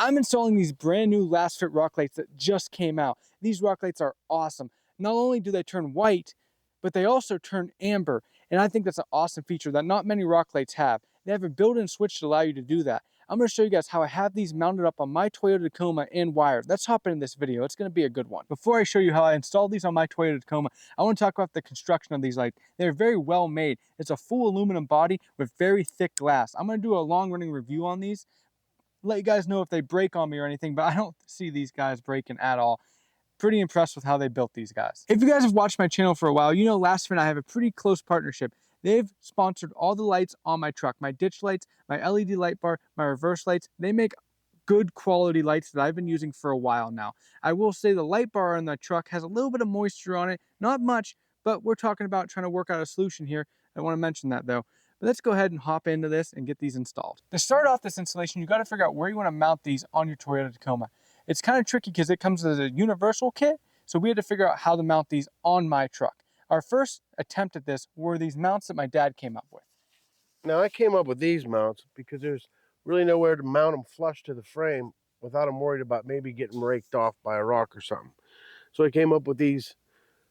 I'm installing these brand new Lasfit rock lights that just came out. These rock lights are awesome. Not only do they turn white, but they also turn amber. And I think that's an awesome feature that not many rock lights have. They have a built-in switch to allow you to do that. I'm going to show you guys how I have these mounted up on my Toyota Tacoma and wired. Let's hop into this video. It's going to be a good one. Before I show you how I installed these on my Toyota Tacoma, I want to talk about the construction of these lights. They're very well made. It's a full aluminum body with very thick glass. I'm going to do a long-running review on these, let you guys know if they break on me or anything, but I don't see these guys breaking at all. Pretty impressed with how they built these guys. If you guys have watched my channel for a while, you know Lasfit and I have a pretty close partnership. They've sponsored all the lights on my truck, my ditch lights, my LED light bar, my reverse lights. They make good quality lights that I've been using for a while now. I will say the light bar on the truck has a little bit of moisture on it, not much, but we're talking about trying to work out a solution here. I want to mention that though. But let's go ahead and hop into this and get these installed. To start off this installation, you got to figure out where you want to mount these on your Toyota Tacoma. It's kind of tricky because it comes as a universal kit, so we had to figure out how to mount these on my truck. Our first attempt at this were these mounts that my dad came up with. Now I came up with these mounts because there's really nowhere to mount them flush to the frame without I'm worried about maybe getting raked off by a rock or something. So I came up with these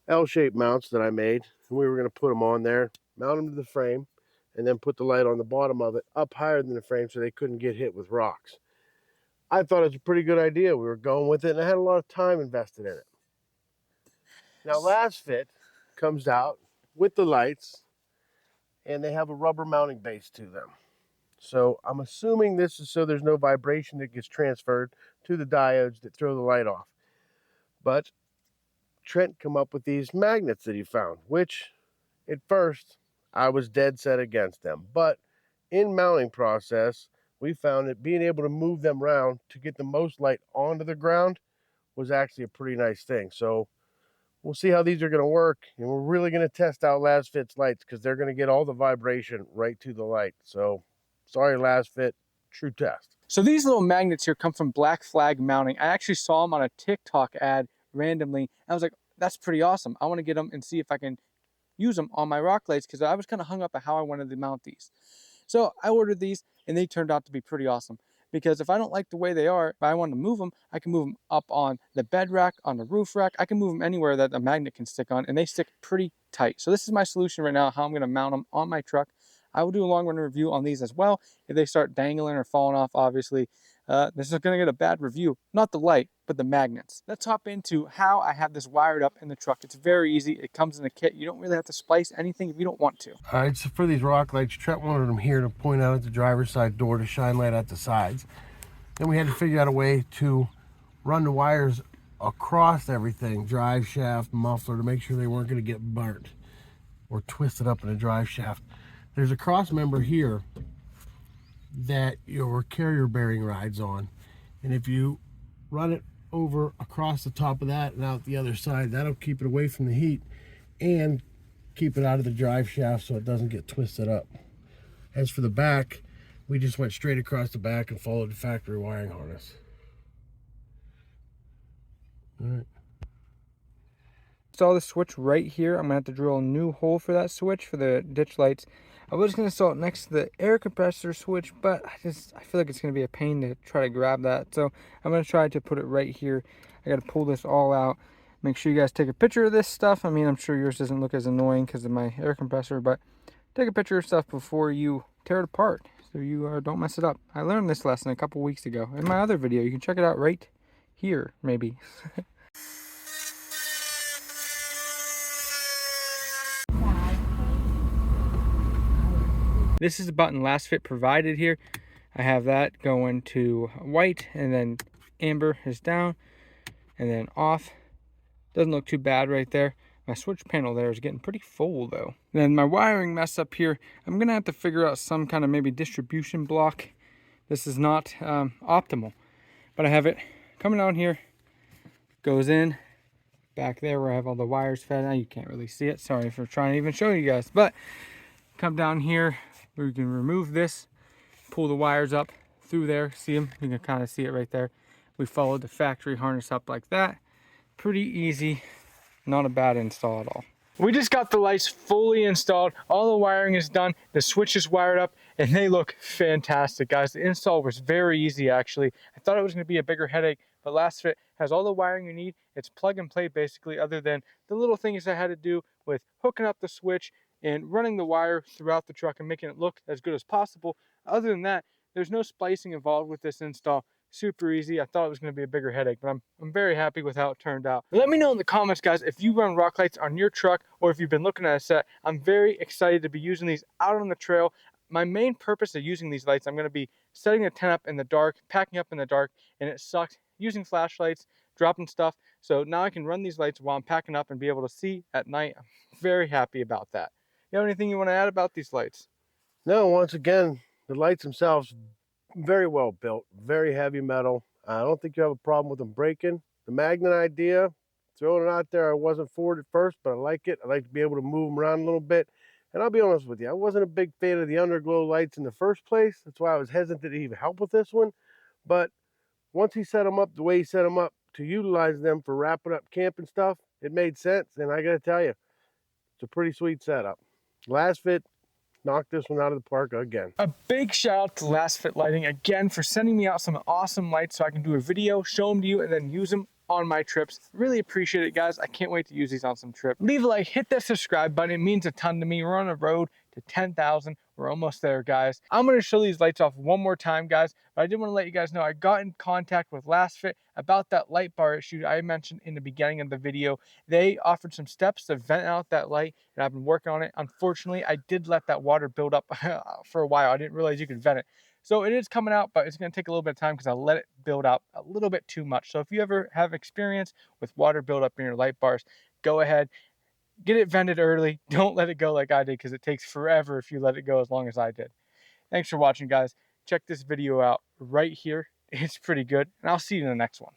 L-shaped mounts that I made, and we were going to put them on there, mount them to the frame, and then put the light on the bottom of it up higher than the frame so they couldn't get hit with rocks. I thought it was a pretty good idea. We were going with it, and I had a lot of time invested in it. Now Lasfit comes out with the lights, and they have a rubber mounting base to them. So I'm assuming this is so there's no vibration that gets transferred to the diodes that throw the light off. But Trent come up with these magnets that he found, which at first I was dead set against them. But in mounting process, we found that being able to move them around to get the most light onto the ground was actually a pretty nice thing. So we'll see how these are going to work, and we're really going to test out Lasfit's lights because they're going to get all the vibration right to the light. So sorry, Lasfit, true test. So these little magnets here come from Black Flag Mounting. I actually saw them on a TikTok ad randomly. I was like, that's pretty awesome. I want to get them and see if I can use them on my rock lights because I was kind of hung up at how I wanted to mount these. So I ordered these and they turned out to be pretty awesome. Because if I don't like the way they are, if I want to move them, I can move them up on the bed rack, on the roof rack. I can move them anywhere that a magnet can stick on, and they stick pretty tight. So this is my solution right now, how I'm going to mount them on my truck. I will do a long run review on these as well. If they start dangling or falling off, obviously, this is going to get a bad review. Not the light, but the magnets. Let's hop into how I have this wired up in the truck. It's very easy. It comes in a kit. You don't really have to splice anything if you don't want to. All right, so for these rock lights, Trent wanted them here to point out at the driver's side door to shine light at the sides. Then we had to figure out a way to run the wires across everything, drive shaft, muffler, to make sure they weren't going to get burnt or twisted up in a drive shaft. There's a cross member here that your carrier bearing rides on, and if you run it over across the top of that and out the other side, that'll keep it away from the heat and keep it out of the drive shaft so it doesn't get twisted up. As for the back, we just went straight across the back and followed the factory wiring harness. All right. Install the switch right here. I'm gonna have to drill a new hole for that switch for the ditch lights. I was gonna install it next to the air compressor switch, but I feel like it's gonna be a pain to try to grab that. So I'm gonna try to put it right here. I gotta pull this all out. Make sure you guys take a picture of this stuff. I mean, I'm sure yours doesn't look as annoying because of my air compressor, but take a picture of stuff before you tear it apart so you don't mess it up. I learned this lesson a couple weeks ago in my other video. You can check it out right here, maybe. This is the button Lasfit provided here. I have that going to white, and then amber is down, and then off. Doesn't look too bad right there. My switch panel there is getting pretty full though. Then my wiring mess up here, I'm gonna have to figure out some kind of maybe distribution block. This is not optimal, but I have it coming out here, goes in back there where I have all the wires fed. Now you can't really see it. Sorry for trying to even show you guys, but come down here, we can remove this, pull the wires up through there. See them? You can kind of see it right there. We followed the factory harness up like that. Pretty easy, not a bad install at all. We just got the lights fully installed. All the wiring is done. The switch is wired up, and they look fantastic, guys. The install was very easy, actually. I thought it was going to be a bigger headache, but Lasfit has all the wiring you need. It's plug and play, basically, other than the little things I had to do with hooking up the switch and running the wire throughout the truck and making it look as good as possible. Other than that, there's no splicing involved with this install. Super easy. I thought it was going to be a bigger headache, but I'm very happy with how it turned out. Let me know in the comments, guys, if you run rock lights on your truck or if you've been looking at a set. I'm very excited to be using these out on the trail. My main purpose of using these lights, I'm going to be setting a tent up in the dark, packing up in the dark, and it sucked using flashlights, dropping stuff. So now I can run these lights while I'm packing up and be able to see at night. I'm very happy about that. You have anything you want to add about these lights? No, once again, the lights themselves, very well built, very heavy metal. I don't think you have a problem with them breaking. The magnet idea, throwing it out there, I wasn't for it at first, but I like it. I like to be able to move them around a little bit. And I'll be honest with you, I wasn't a big fan of the underglow lights in the first place. That's why I was hesitant to even help with this one. But once he set them up the way he set them up to utilize them for wrapping up camping stuff, it made sense. And I got to tell you, it's a pretty sweet setup. Lasfit knocked this one out of the park again. A big shout out to Lasfit Lighting again for sending me out some awesome lights so I can do a video, show them to you, and then use them on my trips. Really appreciate it, guys. I can't wait to use these on some trips. Leave a like, hit that subscribe button. It means a ton to me. We're on a road to 10,000. We're almost there, guys. I'm going to show these lights off one more time, guys, but I did want to let you guys know I got in contact with Lasfit about that light bar issue I mentioned in the beginning of the video. They offered some steps to vent out that light, and I've been working on it. Unfortunately, I did let that water build up for a while. I didn't realize you could vent it. So it is coming out, but it's going to take a little bit of time because I let it build up a little bit too much. So if you ever have experience with water buildup in your light bars, go ahead, get it vented early. Don't let it go like I did because it takes forever if you let it go as long as I did. Thanks for watching, guys. Check this video out right here. It's pretty good, and I'll see you in the next one.